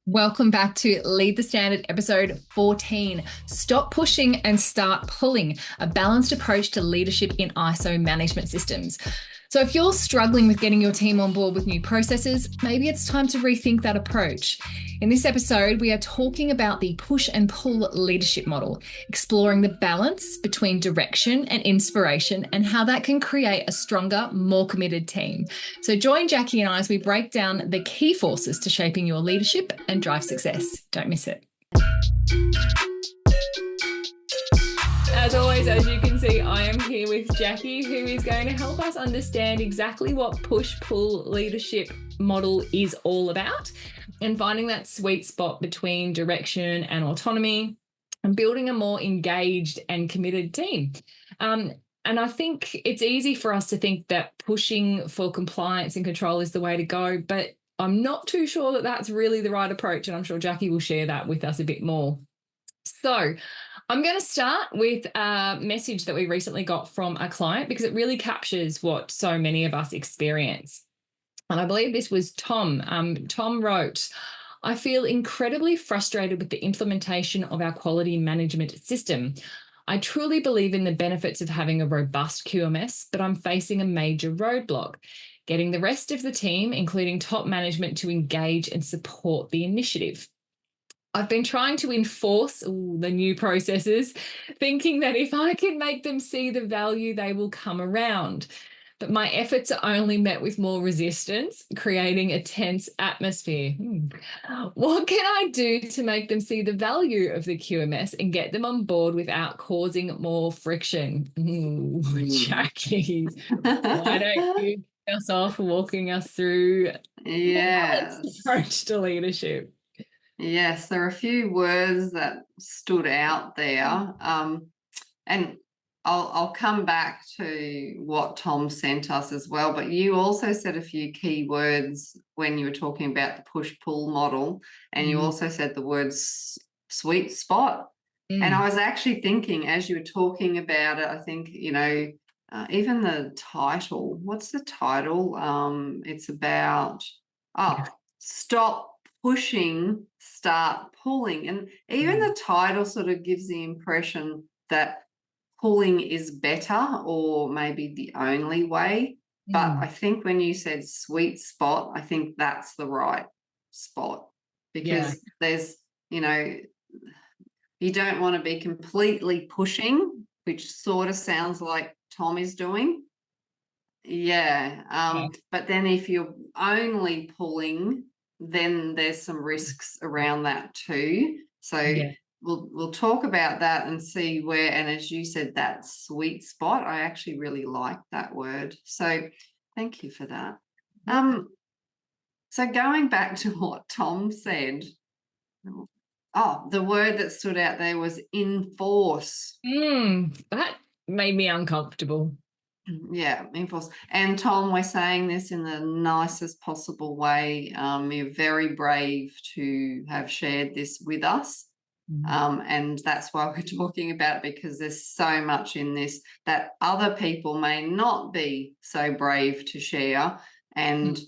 Welcome back to Lead the Standard, episode 14. Stop pushing and start pulling, a balanced approach to leadership in ISO management systems. So if you're struggling with getting your team on board with new processes, maybe it's time to rethink that approach. In this episode, we are talking about the push and pull leadership model, exploring the balance between direction and inspiration and how that can create a stronger, more committed team. So join Jackie and I as we break down the key forces to shaping your leadership and drive success. Don't miss it. As always, as you can see, I am here with Jackie, who is going to help us understand exactly what push-pull leadership model is all about and finding that sweet spot between direction and autonomy and building a more engaged and committed team. And I think it's easy for us to think that pushing for compliance and control is the way to go, but I'm not too sure that that's really the right approach, and I'm sure Jackie will share that with us a bit more. So I'm going to start with a message that we recently got from a client because it really captures what so many of us experience. And I believe this was Tom. Tom wrote, "I feel incredibly frustrated with the implementation of our quality management system. I truly believe in the benefits of having a robust QMS, but I'm facing a major roadblock, getting the rest of the team, including top management, to engage and support the initiative. I've been trying to enforce the new processes, thinking that if I can make them see the value, they will come around. But my efforts are only met with more resistance, creating a tense atmosphere. What can I do to make them see the value of the QMS and get them on board without causing more friction?" Jackie, why don't you kick us off walking us through the balanced Yes. approach to leadership? Yes, there are a few words that stood out there. And I'll come back to what Tom sent us as well. But you also said a few key words when you were talking about the push-pull model, and you also said the words sweet spot. And I was actually thinking as you were talking about it, I think, even the title, what's the title? It's about, stop pushing, start pulling. And even the title sort of gives the impression that pulling is better or maybe the only way. But I think when you said sweet spot, I think that's the right spot because there's, you don't want to be completely pushing, which sort of sounds like Tom is doing. But then if you're only pulling, then there's some risks around that too. So we'll talk about that and see where, and as you said, that sweet spot, I actually really like that word. So thank you for that. So going back to what Tom said, the word that stood out there was enforce. That made me uncomfortable. Yeah, enforce. And Tom, we're saying this in the nicest possible way. You're very brave to have shared this with us. And that's why we're talking about it, because there's so much in this that other people may not be so brave to share, and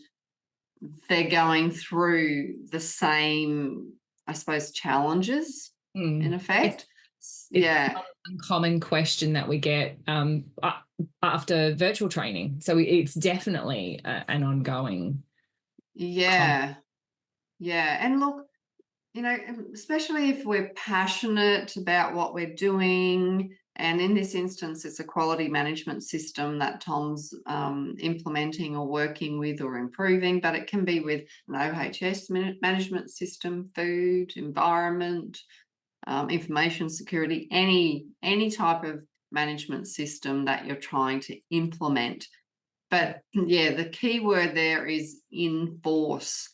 they're going through the same, I suppose, challenges in effect. It's not an uncommon question that we get after virtual training. So it's definitely an ongoing. Yeah. And look, especially if we're passionate about what we're doing, and in this instance, it's a quality management system that Tom's implementing or working with or improving, but it can be with an OHS management system, food, environment, information security, any type of management system that you're trying to implement. But the key word there is enforce.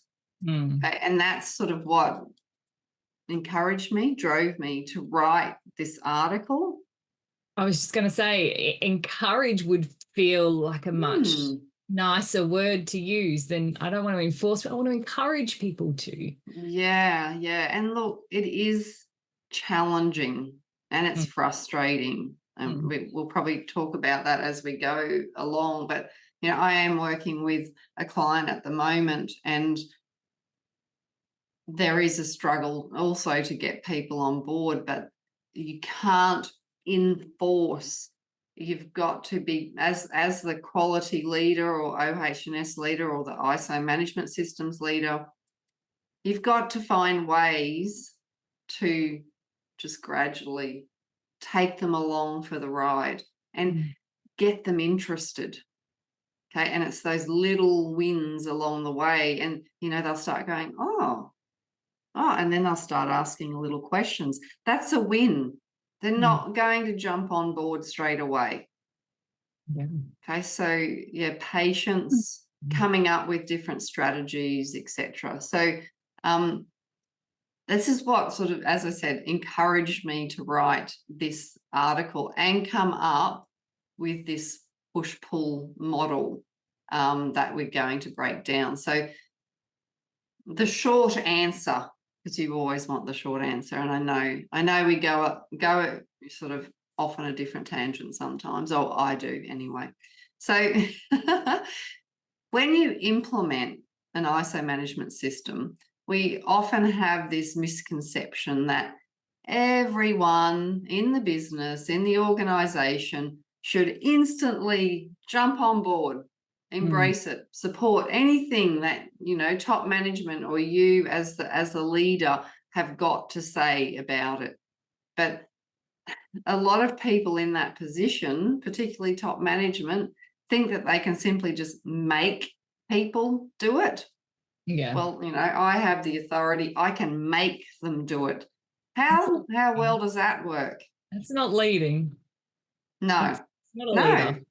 Okay? And that's sort of what drove me to write this article. I was just going to say, encourage would feel like a much nicer word to use than, I don't want to enforce, but I want to encourage people to. Yeah. And look, it is challenging and it's frustrating. We'll probably talk about that as we go along. But, I am working with a client at the moment, and there is a struggle also to get people on board, but you can't enforce. You've got to be, as the quality leader or OH&S leader or the ISO management systems leader, you've got to find ways to just gradually take them along for the ride and get them interested. Okay, and it's those little wins along the way, and they'll start going, oh, and then they'll start asking little questions. That's a win. They're not going to jump on board straight away. Yeah. Okay, so yeah, patience, coming up with different strategies, etc. So this is what sort of, as I said, encouraged me to write this article and come up with this push-pull model that we're going to break down. So the short answer, because you always want the short answer, and I know we go sort of off on a different tangent sometimes, or I do anyway. So when you implement an ISO management system, we often have this misconception that everyone in the business, in the organization, should instantly jump on board, embrace it, support anything that top management or you as the leader have got to say about it. But a lot of people in that position, particularly top management, think that they can simply just make people do it. Yeah. Well, I have the authority. I can make them do it. How well does that work? It's not leading. No. It's not a leader.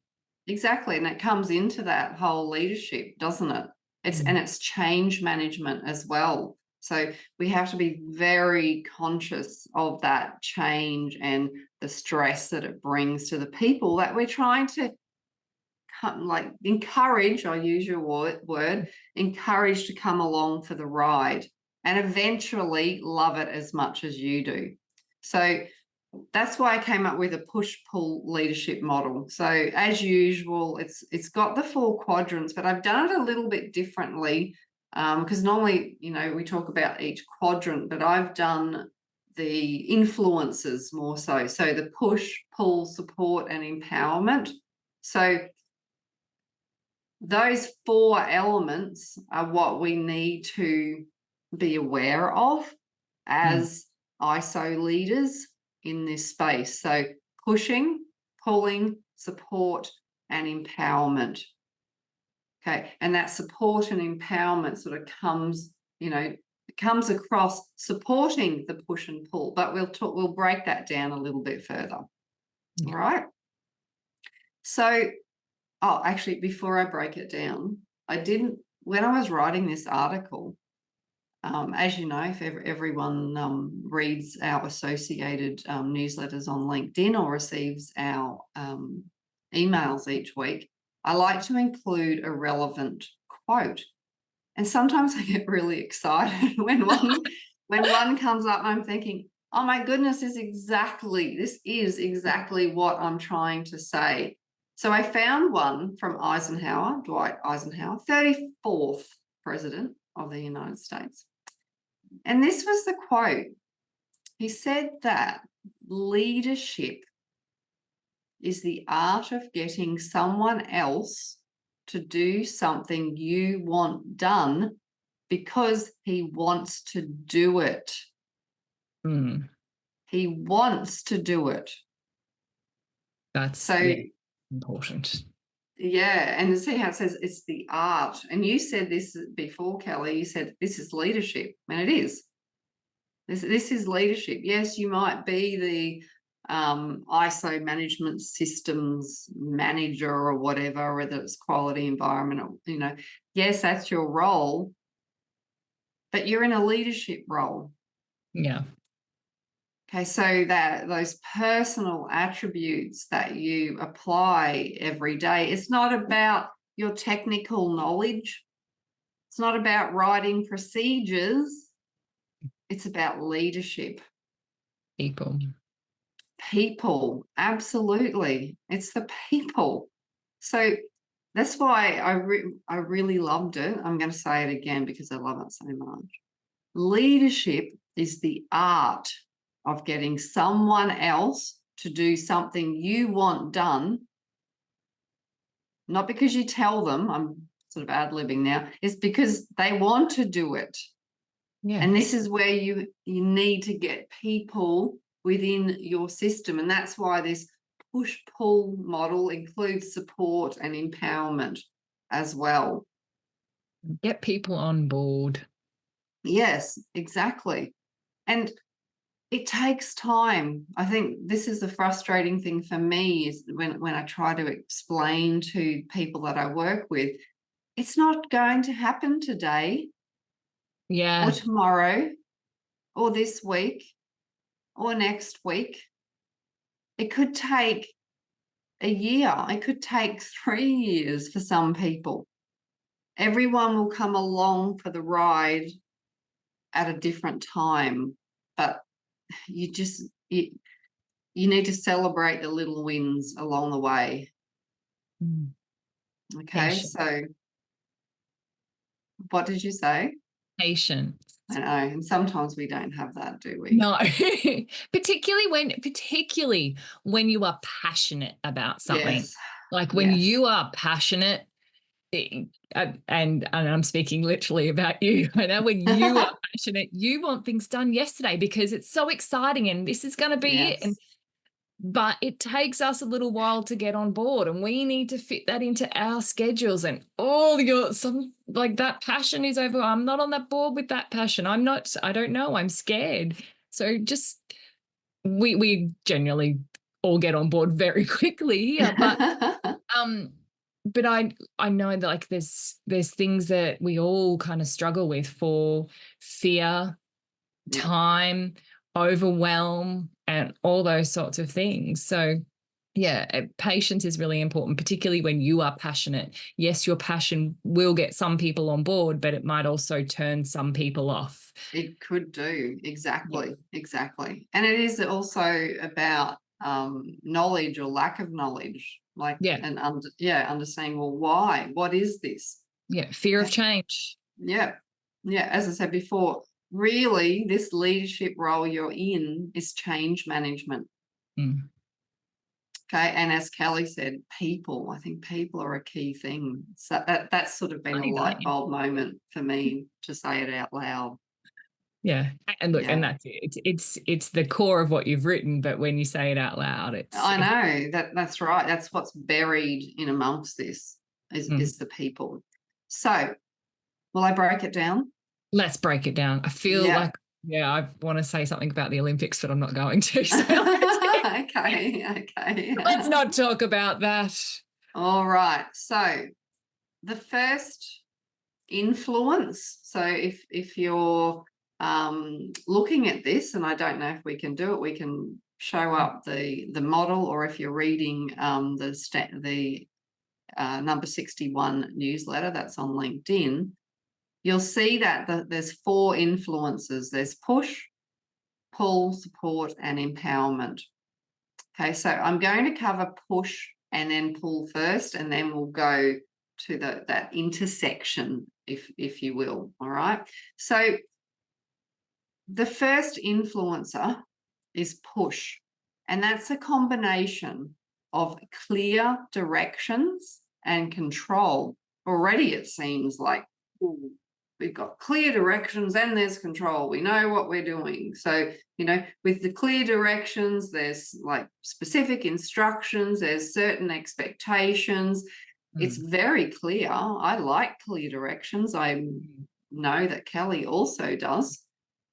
Exactly. And it comes into that whole leadership, doesn't it? And it's change management as well. So we have to be very conscious of that change and the stress that it brings to the people that we're trying to encourage, I'll use your word, encourage to come along for the ride and eventually love it as much as you do. So that's why I came up with a push-pull leadership model. So as usual, it's got the 4 quadrants, but I've done it a little bit differently because normally, we talk about each quadrant, but I've done the influences more so. So the push, pull, support, and empowerment. So those 4 elements are what we need to be aware of as ISO leaders in this space. So pushing, pulling, support, and empowerment. Okay, and that support and empowerment sort of comes across supporting the push and pull, but we'll break that down a little bit further. All right. So, actually, before I break it down, when I was writing this article, as you know, if everyone reads our associated newsletters on LinkedIn or receives our emails each week, I like to include a relevant quote. And sometimes I get really excited when one comes up and I'm thinking, oh my goodness, this is exactly what I'm trying to say. So I found one from Dwight Eisenhower, 34th President of the United States. And this was the quote. He said that leadership is the art of getting someone else to do something you want done because he wants to do it. He wants to do it. That's so important. Yeah, and see how it says it's the art. And you said this before, Kelly. You said this is leadership, and it is. This is leadership. Yes, you might be the ISO management systems manager or whatever, whether it's quality environment, yes, that's your role, but you're in a leadership role. Yeah. Okay, so that those personal attributes that you apply every day, it's not about your technical knowledge. It's not about writing procedures. It's about leadership. People, absolutely. It's the people. So that's why I really loved it. I'm going to say it again because I love it so much. Leadership is the art of getting someone else to do something you want done, not because you tell them, I'm sort of ad-libbing now, it's because they want to do it. Yeah. And this is where you need to get people within your system. And that's why this push-pull model includes support and empowerment as well. Get people on board. Yes, exactly. And it takes time. I think this is the frustrating thing for me, is when I try to explain to people that I work with, it's not going to happen today Yeah. or tomorrow or this week or next week. It could take a year. It could take 3 years for some people. Everyone will come along for the ride at a different time, but you need to celebrate the little wins along the way. Okay, Patience. so what did you say? Patience. I know, and sometimes we don't have that, do we? No, particularly when you are passionate about something. Yes. Like when Yes. you are passionate, and I'm speaking literally about you. I know when you are passionate, you want things done yesterday because it's so exciting and this is going to be it. Yes. But it takes us a little while to get on board, and we need to fit that into our schedules. And some like that passion is over. I'm not on that board with that passion. I don't know. I'm scared. So just we generally all get on board very quickly here, but I know that like there's things that we all kind of struggle with, for fear, time, overwhelm, and all those sorts of things. So yeah, patience is really important, particularly when you are passionate. Yes, your passion will get some people on board, but it might also turn some people off. It could do. Exactly. And it is also about knowledge or lack of knowledge, like, and understanding, well, why? What is this? Yeah, fear of change. Yeah. As I said before, really this leadership role you're in is change management. Okay, and as Kelly said, I think people are a key thing. So that's sort of been a light bulb moment for me to say it out loud. Yeah, and look, and that's it. It's the core of what you've written, but when you say it out loud, I know that's right. That's what's buried in amongst this is the people. So, will I break it down? Let's break it down. I feel like I want to say something about the Olympics, but I'm not going to. So okay. Let's not talk about that. All right. So, the first influence. So, if you're looking at this, and I don't know if we can do it, we can show up the model, or if you're reading the number 61 newsletter that's on LinkedIn, you'll see that there's 4 influences. There's push, pull, support, and empowerment. Okay, so I'm going to cover push and then pull first, and then we'll go to that intersection, if you will. All right. So the first influencer is push, and that's a combination of clear directions and control. Already it seems like, ooh, we've got clear directions and there's control. We know what we're doing. So, with the clear directions, there's like specific instructions, there's certain expectations. It's very clear. I like clear directions. I know that Kelly also does.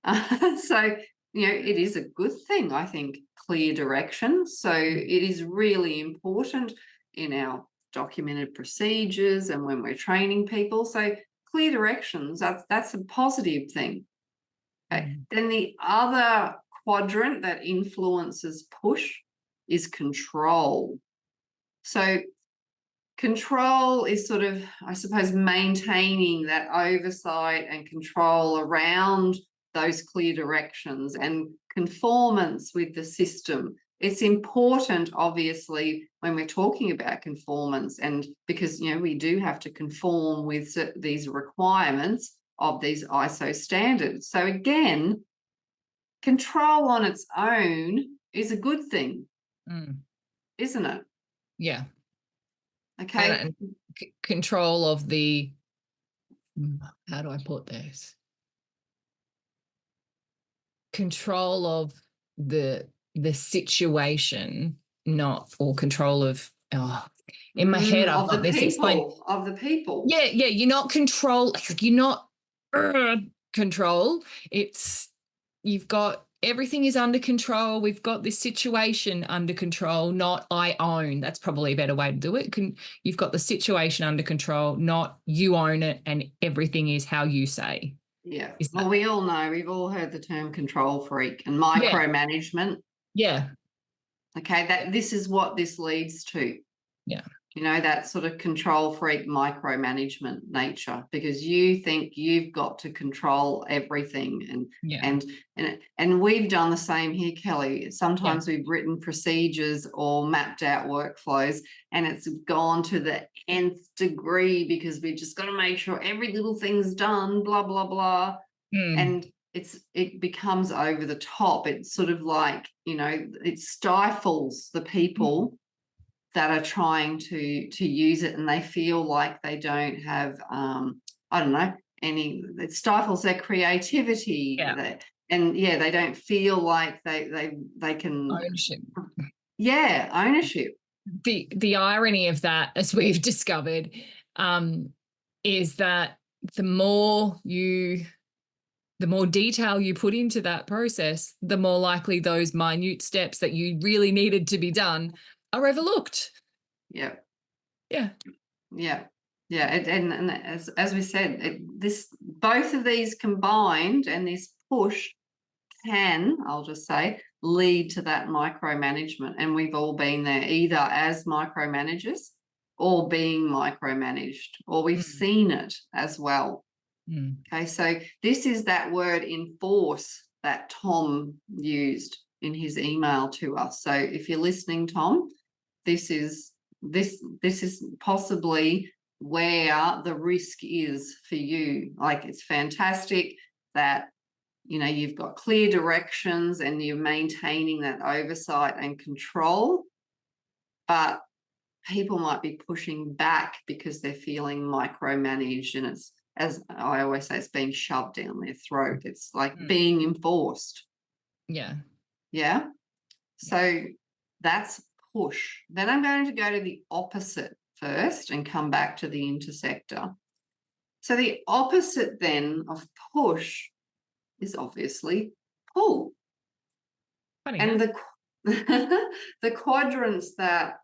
So, it is a good thing, I think, clear directions. So it is really important in our documented procedures and when we're training people. So clear directions, that's a positive thing. Okay. Then the other quadrant that influences push is control. So control is sort of, I suppose, maintaining that oversight and control around those clear directions and conformance with the system. It's important, obviously, when we're talking about conformance, and because we do have to conform with these requirements of these ISO standards. So again, control on its own is a good thing, isn't it? Yeah. Okay. And control of the, how do I put this? Control of the situation, not, or control of, in my head I've got this explained. Of the people. Yeah, you're not control, you're not control. It's, you've got, everything is under control. We've got this situation under control, not I own. That's probably a better way to do it. You've got the situation under control, not you own it and everything is how you say. Yeah. Well, we all know, we've all heard the term control freak and micromanagement. Yeah. Okay, this is what this leads to. Yeah. You know, that sort of control freak micromanagement nature, because you think you've got to control everything. And we've done the same here, Kelly. Sometimes we've written procedures or mapped out workflows, and it's gone to the nth degree because we've just got to make sure every little thing's done, blah, blah, blah. And it becomes over the top. It's sort of like, you know, it stifles the people that are trying to use it, and they feel like they don't have I don't know, it stifles their creativity. They don't feel like they can ownership. Ownership. The irony of that, as we've discovered, is that the more detail you put into that process, the more likely those minute steps that you really needed to be done are overlooked. Yeah. And as we said, both of these combined and this push can, I'll just say, lead to that micromanagement. And we've all been there, either as micromanagers or being micromanaged, or we've seen it as well. Okay, so this is that word enforce that Tom used in his email to us. So if you're listening, Tom, this is possibly where the risk is for you. Like, it's fantastic that, you know, you've got clear directions and you're maintaining that oversight and control, but people might be pushing back because they're feeling micromanaged, and it's, as I always say, it's being shoved down their throat. It's like being enforced. Yeah. So that's push. Then I'm going to go to the opposite first and come back to the intersector. So the opposite then of push is obviously pull. Funny, and the quadrants that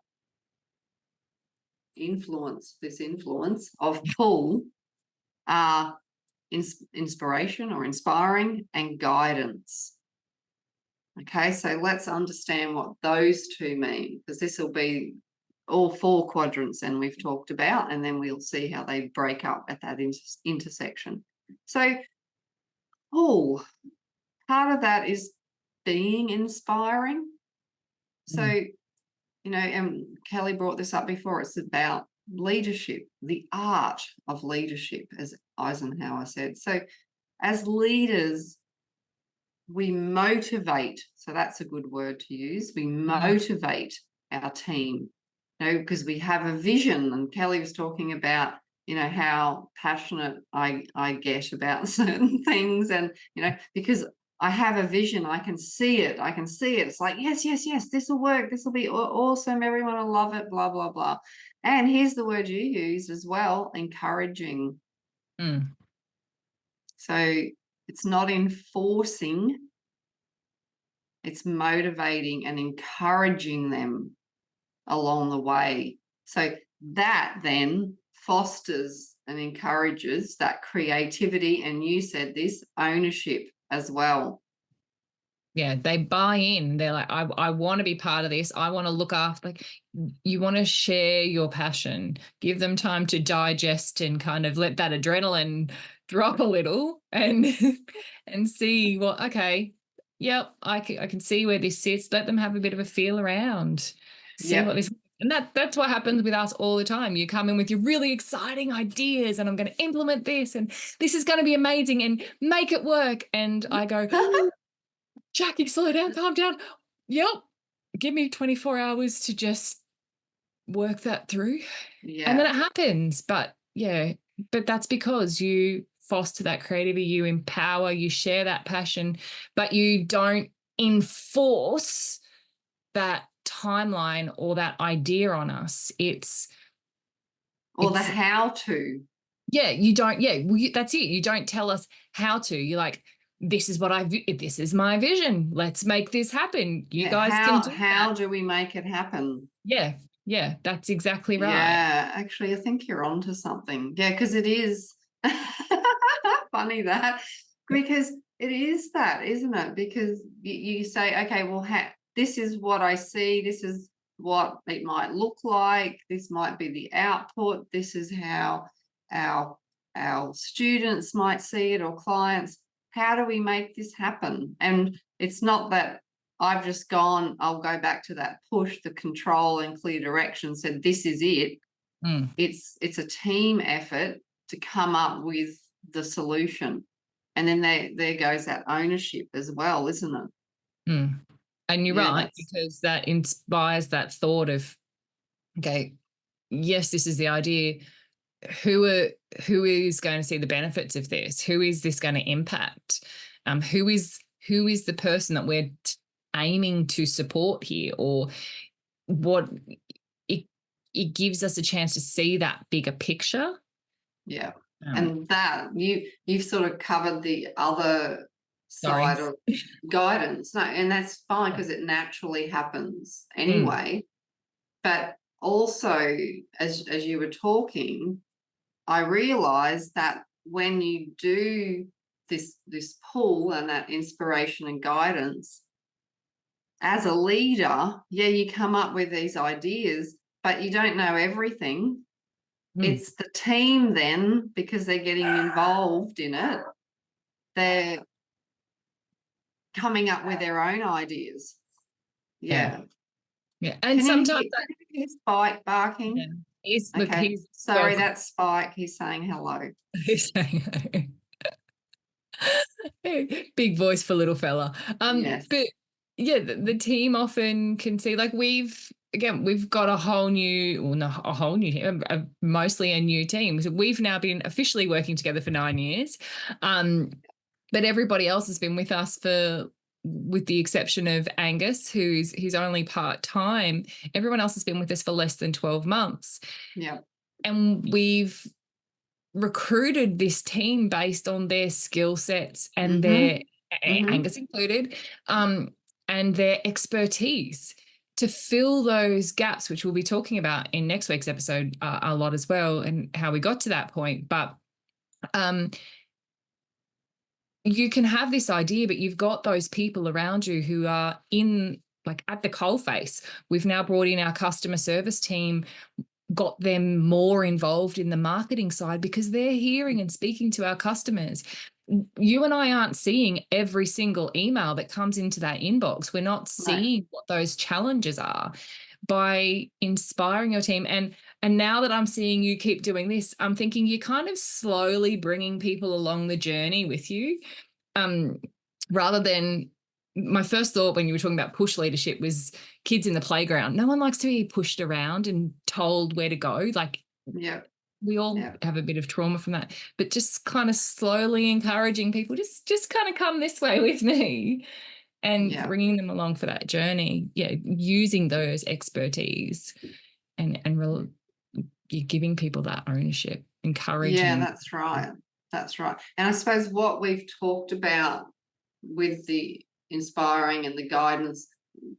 influence of pull are inspiration or inspiring and guidance. Okay, so let's understand what those two mean, because this will be all four quadrants and we've talked about, and then we'll see how they break up at that intersection. So pull, part of that is being inspiring. So, you know, and Kelly brought this up before, it's about leadership, the art of leadership, as Eisenhower said. So as leaders, we motivate. So that's a good word to use. We motivate our team, you know, because we have a vision. And Kelly was talking about, you know, how passionate I get about certain things. And, you know, because I have a vision, I can see it. It's like, yes, this will work. This will be awesome. Everyone will love it, blah, blah, blah. And here's the word you used as well, encouraging. So it's not enforcing, it's motivating and encouraging them along the way. So that then fosters and encourages that creativity, and you said this, ownership as well. Yeah, they buy in. They're like, I want to be part of this. I want to look after, like, you want to share your passion, give them time to digest and kind of let that adrenaline drop a little and see what, okay, yep, I can see where this sits. Let them have a bit of a feel around, see what this And that's what happens with us all the time. You come in with your really exciting ideas, and I'm going to implement this, and this is going to be amazing, and make it work. And I go, Jackie, slow down, calm down. Yep. Give me 24 hours to just work that through. And then Yeah. it happens. But yeah, but that's because you foster that creativity, you empower, you share that passion, but you don't enforce that timeline or that idea on us. Or the It's how to. yeah, you don't, yeah, well, that's it. You don't tell us how to. You're like, this is what this is my vision. Let's make this happen. You Yeah. guys can do that. How do we make it happen? Yeah, yeah, that's exactly right. Yeah, actually, I think you're onto something. Yeah, because it is funny that, because it is that, isn't it? Because you say, okay, well, this is what I see. This is what it might look like. This might be the output. This is how our our students might see it, or clients. How do we make this happen? And it's not that I've just gone, I'll go back to that push, the control and clear direction, said this is it. Mm, It's a team effort to come up with the solution. And then there goes that ownership as well, isn't it? mm. And you're Yeah, right, that's because that inspires that thought of, okay, yes, this is the idea. Who who is going to see the benefits of this? Who is this going to impact? Who is the person that we're aiming to support here? Or what it it gives us a chance to see that bigger picture. yeah. Um, And that you've sort of covered the other sorry. side of guidance. No, and that's fine because it naturally happens Mm, anyway. But also, as you were talking, I realized that when you do this pull and that inspiration and guidance, as a leader, yeah, you come up with these ideas, but you don't know everything. mm, It's the team then, because they're getting involved in it, they're coming up with their own ideas. yeah, Yeah. yeah. And sometimes Can you hear Spike yeah, barking? look, Okay. he's Sorry, welcome. that's Spike. He's saying hello. He's saying big voice for little fella. But Yes. yeah, the team often can see, like, we've got a whole new, well, not a whole new team, mostly a new team. So we've now been officially working together for 9 years. But everybody else has been with us with the exception of Angus, who's only part-time. Everyone else has been with us for less than 12 months. Yeah. And we've recruited this team based on their skill sets and Mm-hmm. their, Mm-hmm. Angus included, and their expertise to fill those gaps, which we'll be talking about in next week's episode a lot as well, and how we got to that point. But you can have this idea, but you've got those people around you who are in, like, at the coalface. We've now brought in our customer service team, got them more involved in the marketing side because they're hearing and speaking to our customers. You and I aren't seeing every single email that comes into that inbox. We're not No. seeing what those challenges are. By inspiring your team, and now that I'm seeing you keep doing this, I'm thinking you're kind of slowly bringing people along the journey with you. um, Rather than, my first thought when you were talking about push leadership was kids in the playground. No one likes to be pushed around and told where to go. Like, Yeah. we all Yeah. have a bit of trauma from that, but just kind of slowly encouraging people, just kind of come this way with me, and Yeah. bringing them along for that journey. Yeah, using those expertise, and you're giving people that ownership, Yeah, encouraging. that's right. That's right. And I suppose what we've talked about with the inspiring and the guidance,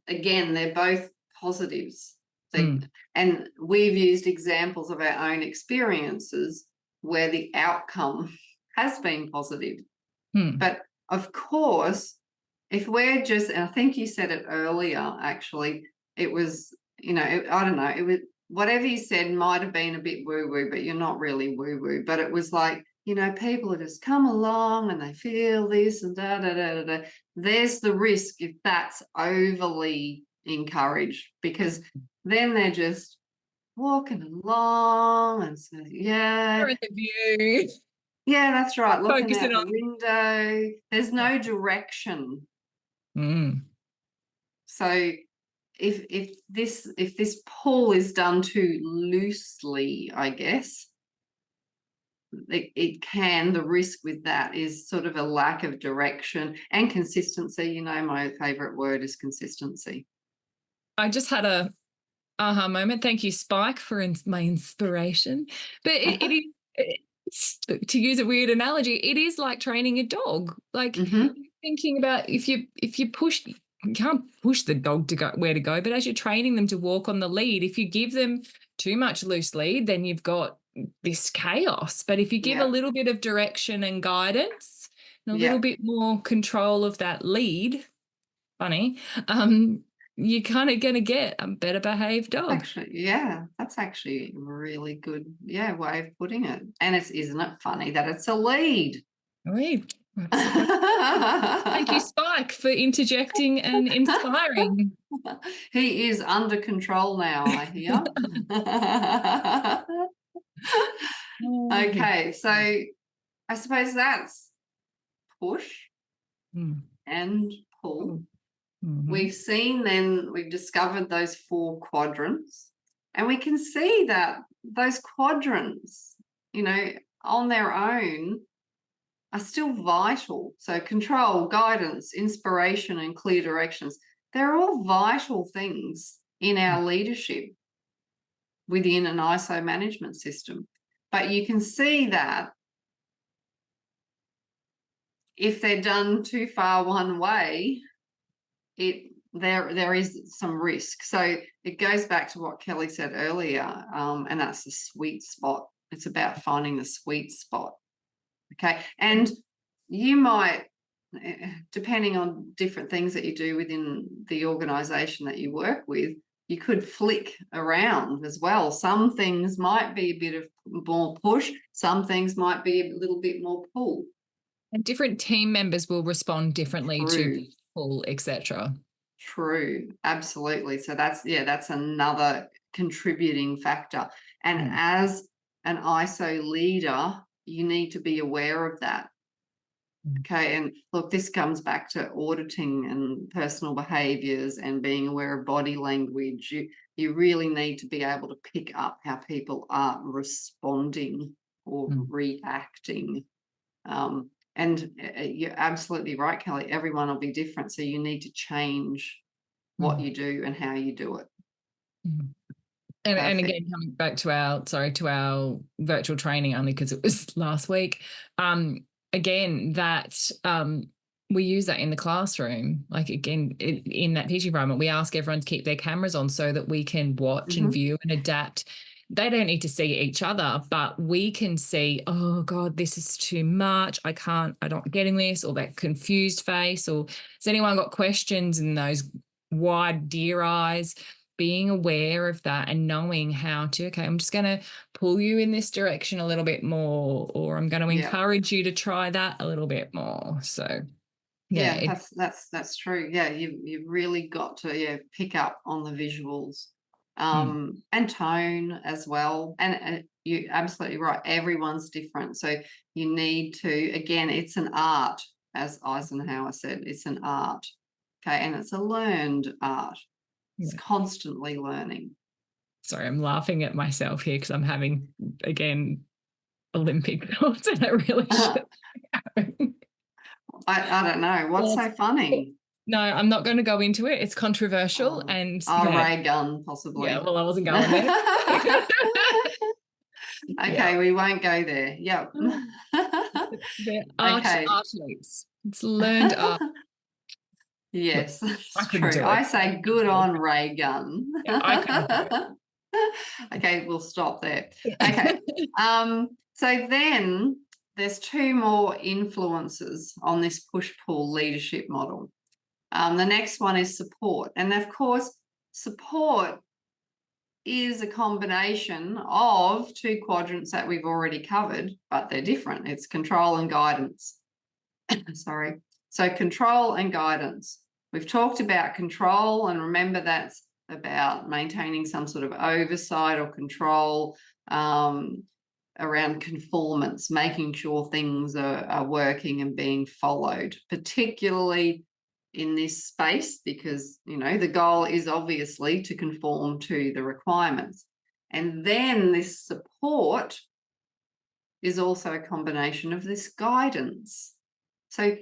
again, they're both positives. Mm, And we've used examples of our own experiences where the outcome has been positive. mm, But of course, if we're just, and I think you said it earlier, actually, it was, I don't know, it was whatever you said might have been a bit woo woo, but you're not really woo woo. But it was like, people have just come along and they feel this and da da da da da. There's the risk if that's overly encouraged, because then they're just walking along and so, yeah. They're in the view. Yeah, that's right. Looking Focusing out on. the window. There's no direction. Mm. So if this pull is done too loosely, I guess, it can, the risk with that is sort of a lack of direction and consistency. You know, my favorite word is consistency. I just had a aha moment. Thank you, Spike, for my inspiration. But to use a weird analogy, it is like training a dog. Like thinking about if you push, you can't push the dog to go where to go, but as you're training them to walk on the lead, if you give them too much loose lead, then you've got this chaos. But if you give a little bit of direction and guidance and a little bit more control of that lead, you're kind of going to get a better behaved dog. Actually, that's actually a really good, way of putting it. And isn't it funny that it's a lead? Lead. Thank you, Spike, for interjecting and inspiring. He is under control now, I hear. Okay, so I suppose that's push and pull. We've discovered those 4 quadrants, and we can see that those quadrants, on their own are still vital. So control, guidance, inspiration, and clear directions, they're all vital things in our leadership within an ISO management system. But you can see that if they're done too far one way, there is some risk. So it goes back to what Kelly said earlier, and that's the sweet spot. It's about finding the sweet spot. Okay, and you might, depending on different things that you do within the organization that you work with, you could flick around as well. Some things might be a bit of more push, some things might be a little bit more pull. And different team members will respond differently to pull, etc. True, absolutely. So that's another contributing factor. And as an ISO leader, you need to be aware of that. Okay, and look, this comes back to auditing and personal behaviors and being aware of body language. You really need to be able to pick up how people are responding or reacting. And you're absolutely right, Kelly. Everyone will be different, so you need to change what you do and how you do it. And again, coming back to our virtual training, only because it was last week. Again, that we use that in the classroom. Like again, in that teaching environment, we ask everyone to keep their cameras on so that we can watch and view and adapt. They don't need to see each other, but we can see, oh God, this is too much. I'm not getting this, or that confused face, or has anyone got questions in those wide deer eyes? Being aware of that and knowing how to, okay, I'm just going to pull you in this direction a little bit more, or I'm going to encourage you to try that a little bit more. So that's true. Yeah, you've really got to pick up on the visuals and tone as well. And you're absolutely right. Everyone's different. So you need to, again, it's an art, as Eisenhower said, it's an art. Okay, and it's a learned art. It's constantly learning. Sorry, I'm laughing at myself here because I'm having, again, Olympic thoughts, and I really should be having. I don't know. What's so funny? No, I'm not going to go into it. It's controversial. Ray gun, possibly. Yeah, well, I wasn't going there. Okay, we won't go there. Yep. They're athletes. It's learned art. Yes, that's true. I say good on Ray gun. Yeah, I couldn't do it. Okay, we'll stop there. Okay. So then there's 2 more influences on this push-pull leadership model. The next one is support. And of course, support is a combination of 2 quadrants that we've already covered, but they're different. It's control and guidance. Sorry. So control and guidance. We've talked about control, and remember that's about maintaining some sort of oversight or control around conformance, making sure things are working and being followed, particularly in this space, because, you know, the goal is obviously to conform to the requirements. And then this support is also a combination of this guidance. So,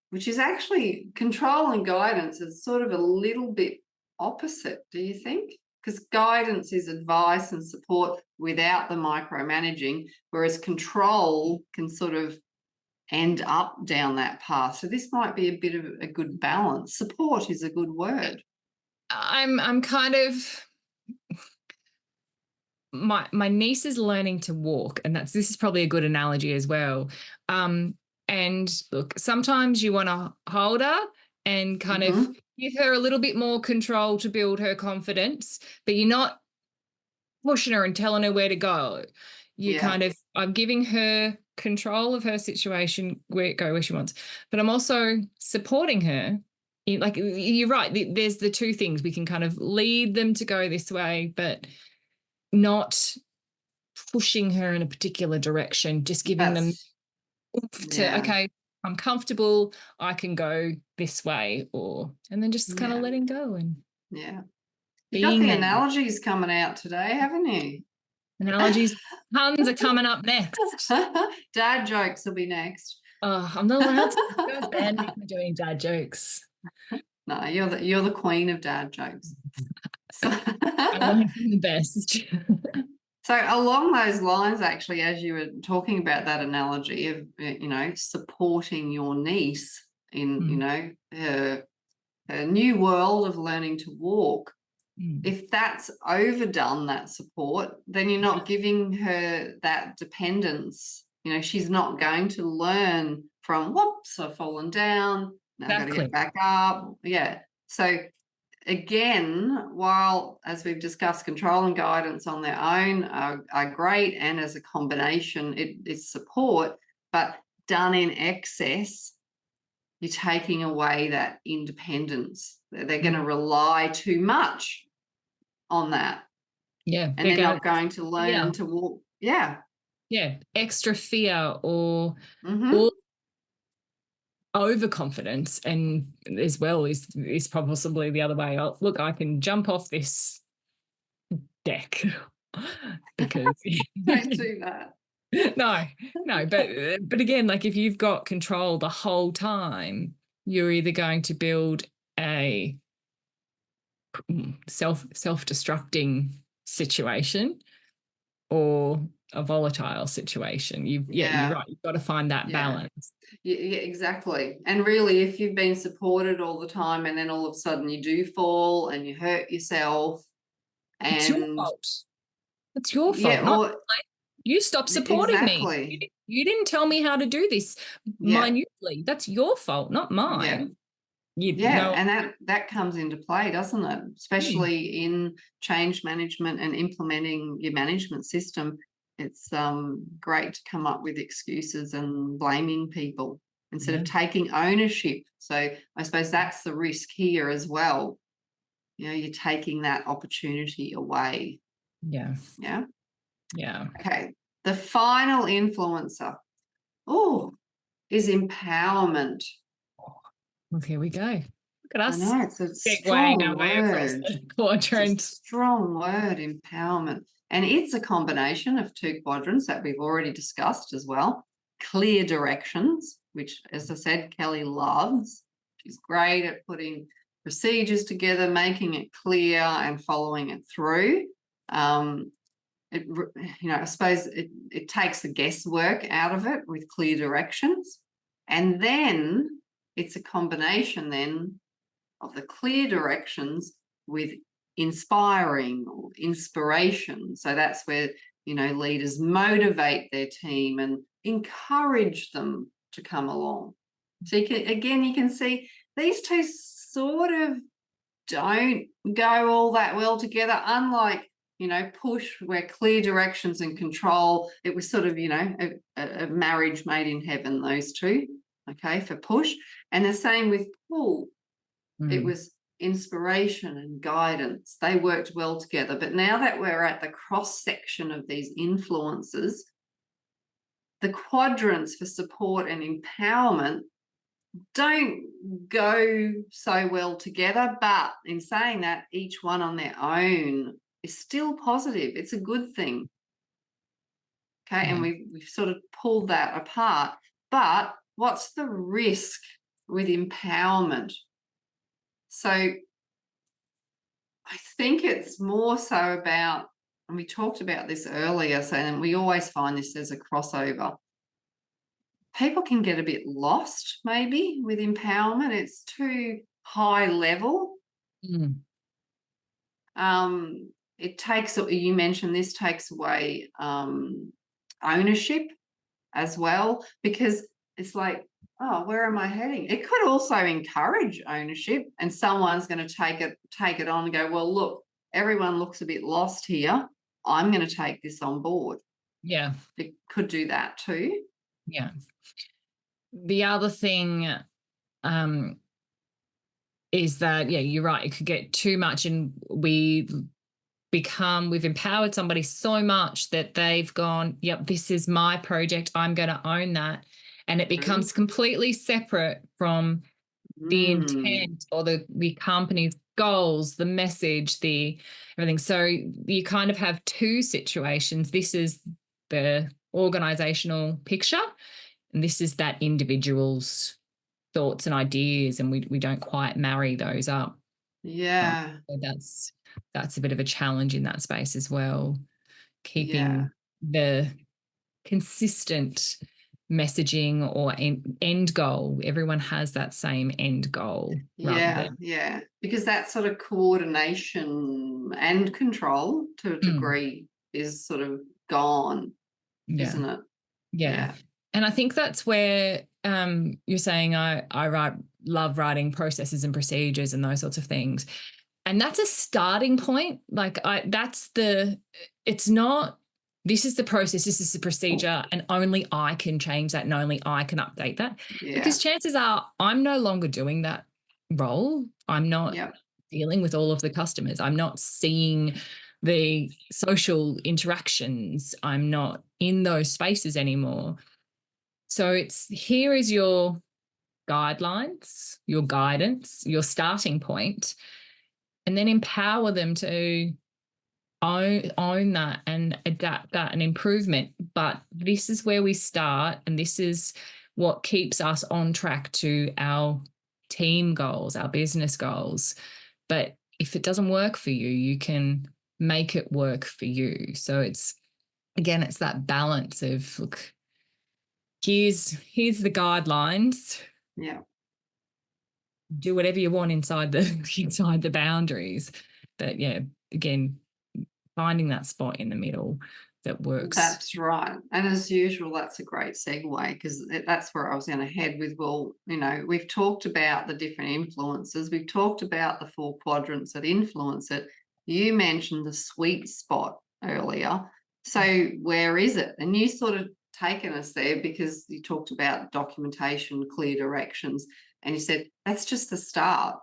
which is actually, control and guidance is sort of a little bit opposite, do you think? Because guidance is advice and support without the micromanaging, whereas control can sort of end up down that path. So this might be a bit of a good balance. Support is a good word. I'm kind of, my niece is learning to walk, and this is probably a good analogy as well. And look, sometimes you want to hold her and kind of give her a little bit more control to build her confidence, but you're not pushing her and telling her where to go. You kind of, I'm giving her control of her situation, where she wants, but I'm also supporting her. Like, you're right, there's the two things. We can kind of lead them to go this way, but not pushing her in a particular direction, just giving them to, okay, I'm comfortable, I can go this way, and then just kind of letting go. And you've got the analogies coming out today, haven't you? Analogies, tons are coming up next. Dad jokes will be next. Oh, I'm not allowed to. You guys banned me from doing dad jokes. No, you're the queen of dad jokes. So I learned from the best. So along those lines, actually, as you were talking about that analogy of, you know, supporting your niece in, you know, her new world of learning to walk, if that's overdone, that support, then you're not giving her that dependence. You know, she's not going to learn from, whoops, I've fallen down, now I've got to get back up. Yeah. So again, while, as we've discussed, control and guidance on their own are great, and as a combination, it is support, but done in excess, you're taking away that independence. They're going to rely too much on that. Yeah. And they're not going to learn to walk. Yeah. Yeah. Extra fear or overconfidence, and as well is possibly the other way. Oh, look, I can jump off this deck because don't do that. No, but again, like, if you've got control the whole time, you're either going to build a self-destructing situation or a volatile situation. You're right. You've got to find that balance. Yeah, exactly. And really, if you've been supported all the time and then all of a sudden you do fall and you hurt yourself, and it's your fault. It's your fault. You stopped supporting me. You didn't tell me how to do this minutely. That's your fault, not mine. And that comes into play, doesn't it? Especially in change management and implementing your management system. It's great to come up with excuses and blaming people instead of taking ownership. So I suppose that's the risk here as well. You know, you're taking that opportunity away. Yeah. Okay. The final influencer is empowerment. Well, here we go. Look at us. I know, it's a strong word. Quadrant. It's a strong word, empowerment. And it's a combination of two quadrants that we've already discussed as well. Clear directions, which, as I said, Kelly loves. She's great at putting procedures together, making it clear and following it through. I suppose it takes the guesswork out of it with clear directions. And then it's a combination then of the clear directions with inspiring or inspiration. So that's where, you know, leaders motivate their team and encourage them to come along. So you can see these two sort of don't go all that well together, unlike, you know, push, where clear directions and control, it was sort of, you know, a marriage made in heaven, those two, okay, for push. And the same with pull. It was inspiration and guidance. They worked well together. But now that we're at the cross section of these influences, the quadrants for support and empowerment don't go so well together. But in saying that, each one on their own is still positive. It's a good thing. Okay, and we've sort of pulled that apart. But what's the risk with empowerment? So I think it's more so about, and we talked about this earlier, so then we always find this as a crossover. People can get a bit lost maybe with empowerment. It's too high level. It takes, you mentioned this takes away ownership as well, because it's like, oh, where am I heading? It could also encourage ownership, and someone's going to take it on and go, well, look, everyone looks a bit lost here. I'm going to take this on board. Yeah. It could do that too. Yeah. The other thing is that, yeah, you're right. It could get too much, and we've empowered somebody so much that they've gone, yep, this is my project. I'm going to own that. And it becomes completely separate from the intent or the company's goals, the message, the everything. So you kind of have two situations. This is the organizational picture, and this is that individual's thoughts and ideas, and we don't quite marry those up. Yeah. So that's a bit of a challenge in that space as well, keeping the consistent messaging or end goal. Everyone has that same end goal. Yeah, because that sort of coordination and control to a degree is sort of gone, isn't it? Yeah. And I think that's where you're saying I love writing processes and procedures and those sorts of things. And that's a starting point. Like it's not, this is the process, this is the procedure, and only I can change that and only I can update that. Yeah. Because chances are I'm no longer doing that role. I'm not dealing with all of the customers. I'm not seeing the social interactions. I'm not in those spaces anymore. So here is your guidelines, your guidance, your starting point, and then empower them to own that and adapt that and improvement. But this is where we start, and this is what keeps us on track to our team goals, our business goals. But if it doesn't work for you, you can make it work for you. So it's that balance of, look, here's the guidelines. Yeah. Do whatever you want inside the boundaries. But yeah, again, finding that spot in the middle that works. That's right. And as usual, that's a great segue, because that's where I was going to head with, well, we've talked about the different influences. We've talked about the 4 quadrants that influence it. You mentioned the sweet spot earlier. So where is it? And you sort of taken us there, because you talked about documentation, clear directions, and you said that's just the start.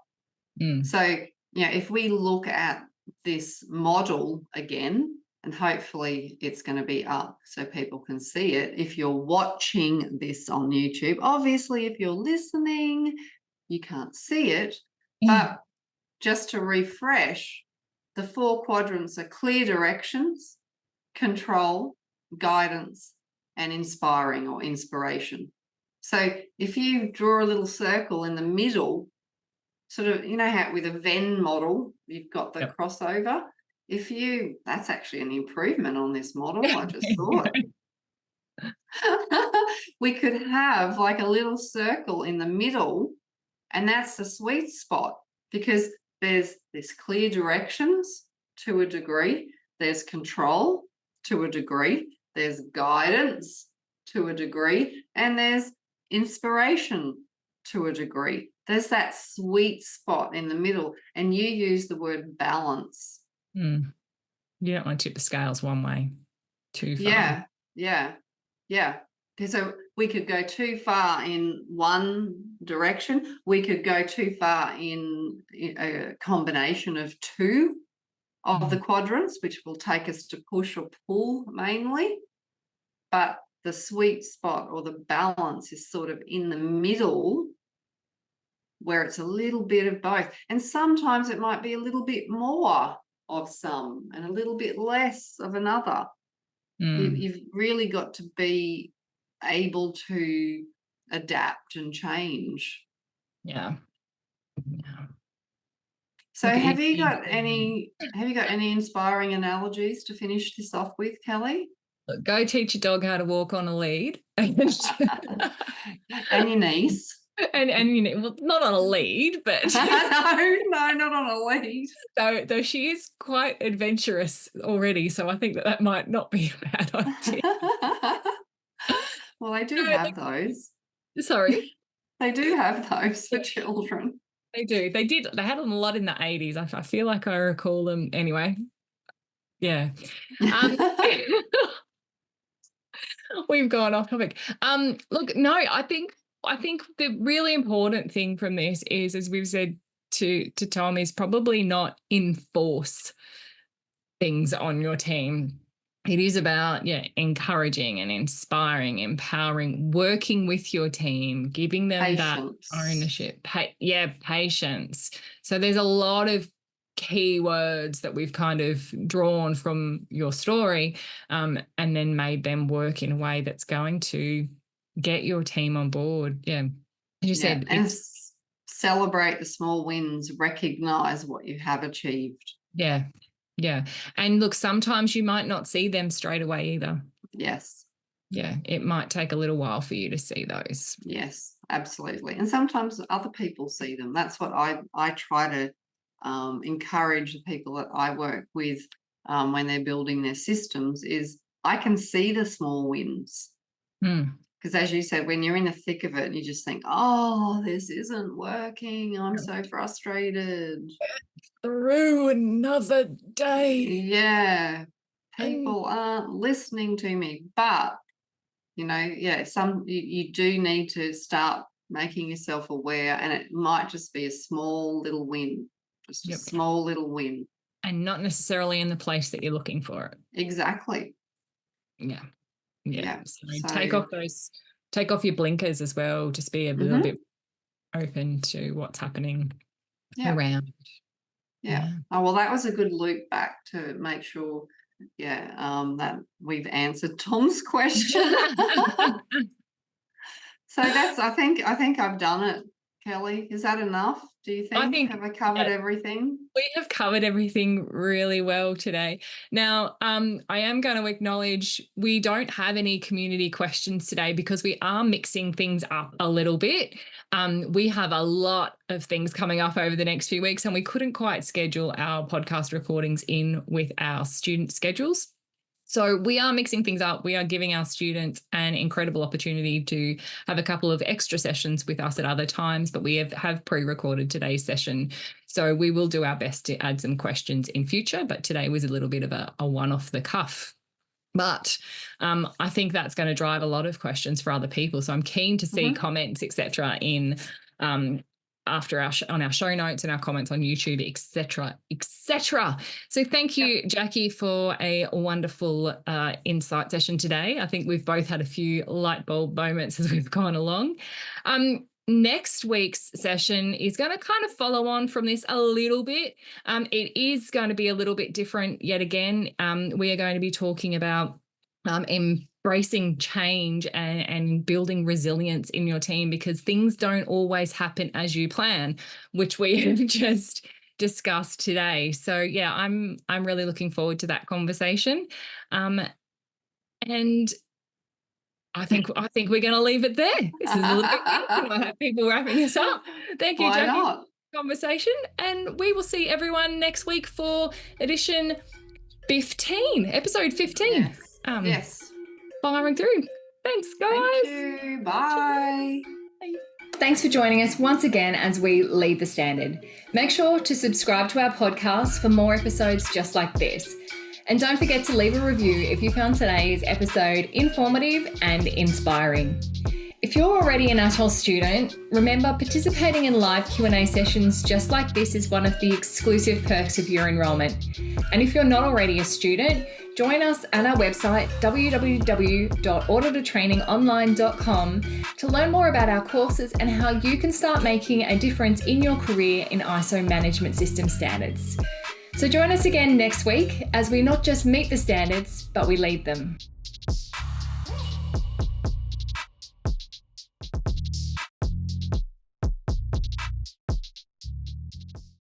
So, if we look at this model again, and hopefully it's going to be up so people can see it if you're watching this on YouTube. Obviously, if you're listening, you can't see it. But just to refresh, the 4 quadrants are clear directions, control, guidance, and inspiring or inspiration. So if you draw a little circle in the middle, sort of, how with a Venn model, you've got the crossover. That's actually an improvement on this model, I just thought. We could have like a little circle in the middle, and that's the sweet spot, because there's clear directions to a degree, there's control to a degree, there's guidance to a degree, and there's inspiration to a degree. There's that sweet spot in the middle, and you use the word balance. You don't want to tip the scales one way too far. Yeah. So we could go too far in one direction. We could go too far in a combination of two of the quadrants, which will take us to push or pull mainly. But the sweet spot or the balance is sort of in the middle, where it's a little bit of both. And sometimes it might be a little bit more of some and a little bit less of another. You've really got to be able to adapt and change. Yeah. So have you got any inspiring analogies to finish this off with, Kelly? Go teach your dog how to walk on a lead. And your niece. And you know, well, not on a lead, but no, not on a lead. Though she is quite adventurous already, so I think that might not be a bad idea. Well, they do have those. Sorry? They do have those for children. They do. They had them a lot in the 80s. I feel like I recall them anyway. Yeah. We've gone off topic. Look, no, I think the really important thing from this is, as we've said to Tom, is probably not enforce things on your team. It is about encouraging and inspiring, empowering, working with your team, giving them patience. That ownership. Patience. So there's a lot of key words that we've kind of drawn from your story, and then made them work in a way that's going to get your team on board. Yeah. As you said. And celebrate the small wins, recognize what you have achieved. Yeah. Yeah. And look, sometimes you might not see them straight away either. Yes. Yeah. It might take a little while for you to see those. Yes, absolutely. And sometimes other people see them. That's what I try to encourage the people that I work with when they're building their systems, is I can see the small wins. Because as you said, when you're in the thick of it, you just think, oh, this isn't working. I'm so frustrated. Through another day. Yeah. People aren't listening to me. But, you do need to start making yourself aware, and it might just be a small little win. Just a small little win. And not necessarily in the place that you're looking for it. Exactly. Yeah. So take off your blinkers as well. Just be a little bit open to what's happening around. Yeah. Oh, well, that was a good loop back to make sure, that we've answered Tom's question. So I think I've done it, Kelly. Is that enough? Do you think? Have I covered everything? We have covered everything really well today. Now, I am going to acknowledge we don't have any community questions today because we are mixing things up a little bit. We have a lot of things coming up over the next few weeks, and we couldn't quite schedule our podcast recordings in with our student schedules. So we are mixing things up. We are giving our students an incredible opportunity to have a couple of extra sessions with us at other times, but we have pre-recorded today's session. So we will do our best to add some questions in future, but today was a little bit of a one off the cuff. But I think that's going to drive a lot of questions for other people. So I'm keen to see comments, etc., in on our show notes and our comments on YouTube, etc., etc. So thank you, Jackie, for a wonderful insight session today. I think we've both had a few light bulb moments as we've gone along. Next week's session is going to kind of follow on from this a little bit. It is going to be a little bit different yet again. We are going to be talking about embracing change and building resilience in your team, because things don't always happen as you plan, which we have just discussed today. So yeah, I'm really looking forward to that conversation. And I think we're going to leave it there. This is a little bit quick. I have people wrapping us up. Thank you, Jackie, for the conversation. And we will see everyone next week for episode 15. Yes. Firing through. Thanks, guys. Thank you. Bye. Thanks for joining us once again as we lead the standard. Make sure to subscribe to our podcast for more episodes just like this. And don't forget to leave a review if you found today's episode informative and inspiring. If you're already an ATOL student, remember participating in live Q&A sessions just like this is one of the exclusive perks of your enrolment. And if you're not already a student, join us at our website www.auditortrainingonline.com to learn more about our courses and how you can start making a difference in your career in ISO management system standards. So join us again next week as we not just meet the standards, but we lead them.